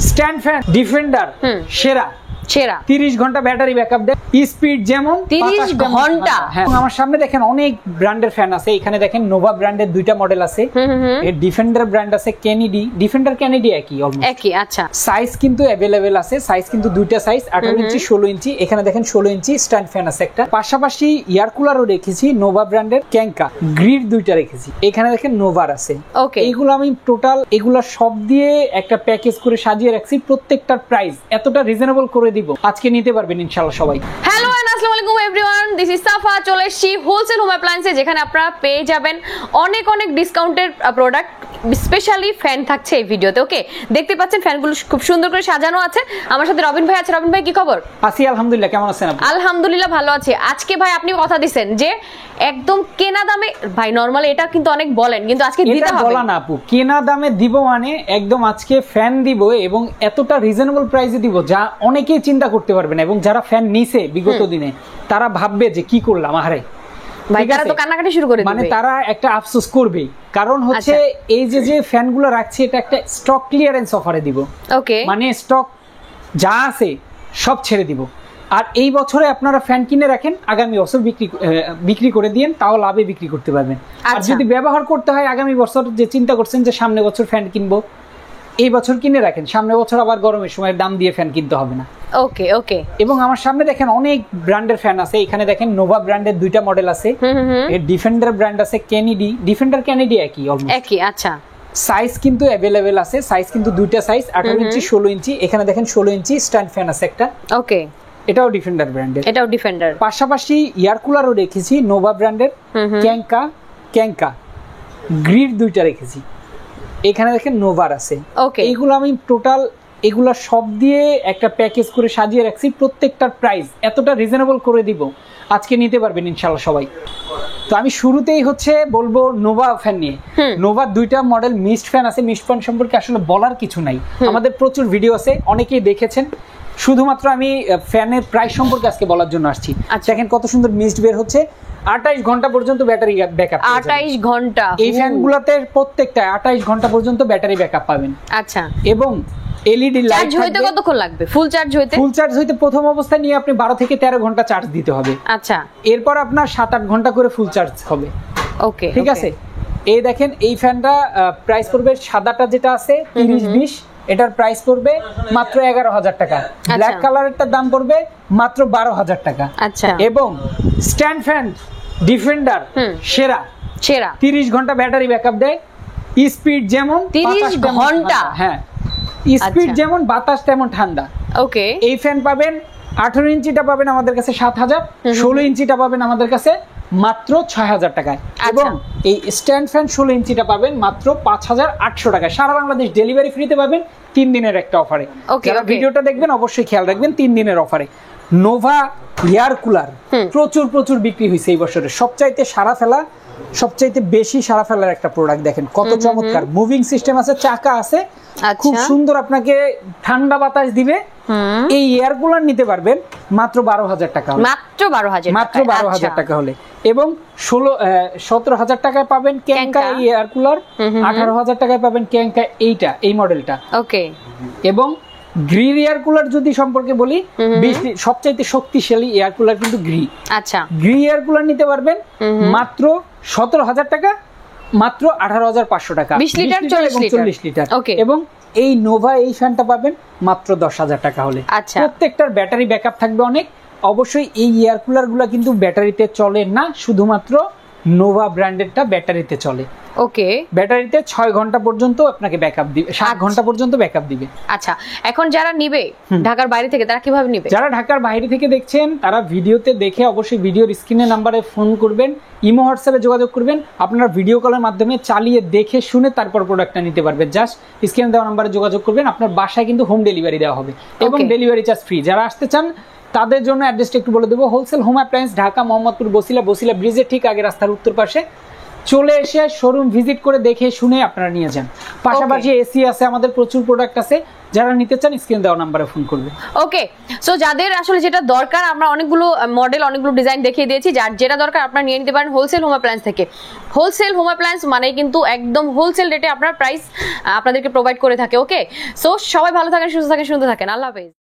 Stand fan defender সেরা সেরা 30 ঘন্টা ব্যাটারি ব্যাকআপ দেয়, স্পিড যেমন 30 ঘন্টা। হ্যাঁ, আমার সামনে দেখেন অনেক ব্র্যান্ডের ফ্যান আছে। এখানে দেখেন নোভা ব্র্যান্ডের দুইটা মডেল আছে, এর ডিফেন্ডার ব্র্যান্ড আছে, কেনেডি। ডিফেন্ডার কেনেডি একই অলমোস্ট একই। আচ্ছা, সাইজ কিন্তু अवेलेबल আছে, সাইজ কিন্তু দুইটা সাইজ, 18 ইঞ্চি 16 ইঞ্চি। এখানে দেখেন 16 ইঞ্চি স্ট্যান্ড ফ্যান আছে একটা। পাশাপাশি এয়ার কুলারও রেখেছি নোভা ব্র্যান্ডের, ক্যাঙ্কা গ্রিড দুইটা রেখেছি। এখানে দেখেন নোভার আছে। ওকে, এইগুলো আমি টোটাল এগুলা সব দিয়ে একটা প্যাকেজ করে সাজিয়ে রাখছি। প্রত্যেকটার প্রাইস এতটা রিজনেবল করে দিব, আজকে নিতে পারবেন ইনশাআল্লাহ সবাই। হ্যালো এন্ড আসসালামু আলাইকুম एवरीवन, দিস ইজ সাফা। চলে এসেছি হোলসেল হোম অ্যাপ্লায়েন্সে, যেখানে আপনারা পেয়ে যাবেন অনেক অনেক ডিসকাউন্টের প্রোডাক্ট, স্পেশালি ফ্যান থাকছে এই ভিডিওতে। ওকে, দেখতে পাচ্ছেন ফ্যানগুলো খুব সুন্দর করে সাজানো আছে। আমার সাথে রবিন ভাই আছে। রবিন ভাই, কি খবর? আছি আলহামদুলিল্লাহ, কেমন আছেন আপনি? আলহামদুলিল্লাহ ভালো আছি। আজকে ভাই আপনি কথা দিবেন যে একদম কেনা দামে, ভাই নরমালি এটা কিন্তু অনেক বলেন, কিন্তু আজকে দিতে হবে। বলা না আপু, কেনা দামে দিব মানে একদম আজকে ফ্যান দিব এবং এতটা রিজনেবল প্রাইসে দিব যা অনেকেই চিন্তা করতে পারবে না। এবং যারা ফ্যান নিছে বিগত দিনে তারা ভাববে যে কি করলাম, আরে ভাই তারা তো কান্নাকাটি শুরু করে দিবে, মানে তারা একটা আফসোস করবেই। কারণ হচ্ছে এই যে ফ্যানগুলো রাখছি এটা একটা স্টক ক্লিয়ারেন্স অফারে দিব। ওকে, মানে স্টক যা আছে সব ছেড়ে দিব। আর এই বছরে আপনারা ফ্যান কিনে রাখেন, আগামী বছর বিক্রি করে দিয়েন, তাও লাভে বিক্রি করতে পারবেন। আর যদি ব্যবহার করতে হয় আগামী বছর, যে চিন্তা করছেন যে সামনে বছর ফ্যান কিনবো, এই বছর কিনে রাখেন, সামনে বছর আবার গরমের সময় দাম দিয়ে ফ্যান কিনতে হবে না। ওকে ওকে। এবং আমার সামনে দেখেন অনেক ব্র্যান্ডের ফ্যান আছে। এখানে দেখেন নোভা ব্র্যান্ডের দুইটা মডেল আছে, এর ডিফেন্ডার ব্র্যান্ড আছে, কেনেডি। ডিফেন্ডার কেনেডি একই অলমোস্ট একই। আচ্ছা, সাইজ কিন্তু अवेलेबल আছে, সাইজ কিন্তু দুইটা সাইজ, 18 ইঞ্চি 16 ইঞ্চি। এখানে দেখেন 16 ইঞ্চি স্ট্যান্ড ফ্যান আছে একটা। ওকে, এটাও ডিফেন্ডার ব্র্যান্ডের, এটাও ডিফেন্ডার। পাশাপাশি এয়ার কুলারও রেখেছি নোভা ব্র্যান্ডের, ক্যাঙ্কা গ্রিড দুইটা রেখেছি। এখানে দেখেন নোভার আছে। ওকে, এইগুলো আমি টোটাল এগুলা সব দিয়ে একটা প্যাকেজ করে সাজিয়ে রাখছি। প্রত্যেকটার প্রাইস এতটা রিজনেবল করে দিব, আজকে নিতে পারবেন ইনশাআল্লাহ সবাই। তো আমি শুরুতেই বলবো নোভা ফ্যান নিয়ে। নোভা দুইটা মডেল মিস্ট ফ্যান আছে। মিস্ট ফ্যান সম্পর্কে আসলে বলার কিছু নাই, আমাদের প্রচুর ভিডিও আছে, অনেকেই দেখেছেন। শুধুমাত্র আমি ফ্যানের প্রাইস সম্পর্কে আজকে বলার জন্য আসছি। দেখেন কত সুন্দর মিস্ট বের হচ্ছে। 28 ঘন্টা পর্যন্ত ব্যাটারি ব্যাকআপ। 28 ঘন্টা এই ফ্যানগুলোতে প্রত্যেকটা 28 ঘন্টা পর্যন্ত ব্যাটারি ব্যাকআপ পাবেন। আচ্ছা, এবং এলইডি লাইট চার্জ হইতে কতক্ষণ লাগবে? ফুল চার্জ হইতে প্রথম অবস্থায় নিয়ে আপনি 12 থেকে 13 ঘন্টা চার্জ দিতে হবে। আচ্ছা, এরপর আপনার 7-8 ঘন্টা করে ফুল চার্জ হবে। ওকে, ঠিক আছে। এই দেখেন এই ফ্যানটা প্রাইস পড়বে, সাদাটা যেটা আছে 30-20, এটার প্রাইস পড়বে মাত্র 11,000 টাকা। ব্ল্যাক কালারেরটার দাম পড়বে মাত্র 12,000 টাকা। আচ্ছা, এবং স্ট্যান্ড ফ্যান ডিফেন্ডার সেরা 30 ঘন্টা ব্যাটারি ব্যাকআপ দেয়, স্পিড যেমন 30 ঘন্টা। হ্যাঁ, স্পিড যেমন বাতাস তেমন ঠান্ডা। ওকে, এই ফ্যান পাবেন 18 ইঞ্চিটা পাবেন আমাদের কাছে 7,000, 16 ইঞ্চিটা পাবেন আমাদের কাছে মাত্র 6,000 টাকায়। এবং এই স্ট্যান্ড ফ্যান 16 ইঞ্চিটা পাবেন মাত্র 5,800 টাকায়। সারা বাংলাদেশ ডেলিভারি ফ্রিতে পাবেন 3 দিনের একটা অফারে। যারা ভিডিওটা দেখবেন অবশ্যই খেয়াল রাখবেন, 3 দিনের অফারে। নোভা এয়ার কুলার প্রচুর বিক্রি হয়েছে এই বছরে। সবচাইতে বেশি সারা ফেলার একটা প্রোডাক্ট। দেখেন কত চমৎকার, মুভিং সিস্টেম আছে, চাকা আছে, খুব সুন্দর, আপনাকে ঠান্ডা বাতাস দিবে। এই এয়ার কুলার নিতে পারবেন মাত্র 12,000 টাকা, মাত্র 12,000 টাকা হলে। এবং 17,000 টাকায় পাবেন ক্যাঙ্কা এয়ার কুলার, 18,000 টাকায় পাবেন ক্যাঙ্কা এই মডেলটা। ওকে। এবং গ্রিল এয়ার কুলার যদি সম্পর্কে বলি, সবচাইতে শক্তিশালী এয়ার কুলার কিন্তু আচ্ছা, গ্রি এয়ার কুলার নিতে পারবেন মাত্র 17,000 টাকা, মাত্র 18,500 টাকা, 20 লিটার 40 লিটার। এবং এই নোভা এই ফ্যানটা পাবেন মাত্র 10,000 টাকা হলে। প্রত্যেকটার ব্যাটারি ব্যাকআপ থাকবে অনেক। অবশ্যই এই এয়ার কুলার গুলা কিন্তু ব্যাটারিতে চলে না, শুধুমাত্র নোভা ব্র্যান্ডেরটা ব্যাটারিতে চলে। ওকে, ব্যাটারিতে 6 ঘন্টা পর্যন্ত আপনাকে ব্যাকআপ দিবে, 7 ঘন্টা পর্যন্ত ব্যাকআপ দিবে। আচ্ছা, এখন যারা নিবে ঢাকার বাইরে থেকে, তারা কিভাবে নিবে? যারা ঢাকার বাইরে থেকে দেখছেন তারা ভিডিওতে দেখে অবশ্যই ভিডিওর স্ক্রিনে নাম্বারে ফোন করবেন, ইমো হোয়াটসঅ্যাপে যোগাযোগ করবেন। আপনারা ভিডিও কলের মাধ্যমে চালিয়ে দেখে শুনে তারপর প্রোডাক্টটা নিতে পারবেন। জাস্ট স্ক্রিনে দেওয়া নাম্বারে যোগাযোগ করবেন, আপনার বাসায় কিন্তু হোম ডেলিভারি দেওয়া হবে এবং ডেলিভারি চার্জ ফ্রি। যারা আসতে চান তাদের জন্য অ্যাড্রেসটা একটু বলে দেবো। Wholesale home appliance, Dhaka Mohammadpur Basila ব্রিজের ঠিক আগে রাস্তার উত্তর পাশে, চলে এসে শোরুম ভিজিট করে দেখে শুনে আপনারা নিয়ে যান। পাশাপাশি এসি আছে, আমাদের প্রচুর প্রোডাক্ট আছে, যারা নিতে চান স্ক্রিন দেওয়া নাম্বারে ফোন করবে। ওকে, সো যাদের আসলে যেটা দরকার, আমরা অনেকগুলো মডেল অনেকগুলো ডিজাইন দেখিয়ে দিয়েছি, যার যেটা দরকার আপনারা নিয়ে নিতে পারেন হোলসেল হোম অ্যাপ্লায়েন্স থেকে। হোলসেল হোম অ্যাপ্লায়েন্স মানে কিন্তু একদম হোলসেল রেটে আপনার প্রাইস আপনাদেরকে প্রোভাইড করে থাকে। ওকে, সো সবাই ভালো থাকেন, সুস্থ থাকেন, সুন্দর থাকেন, আল্লাহ হাফেজ।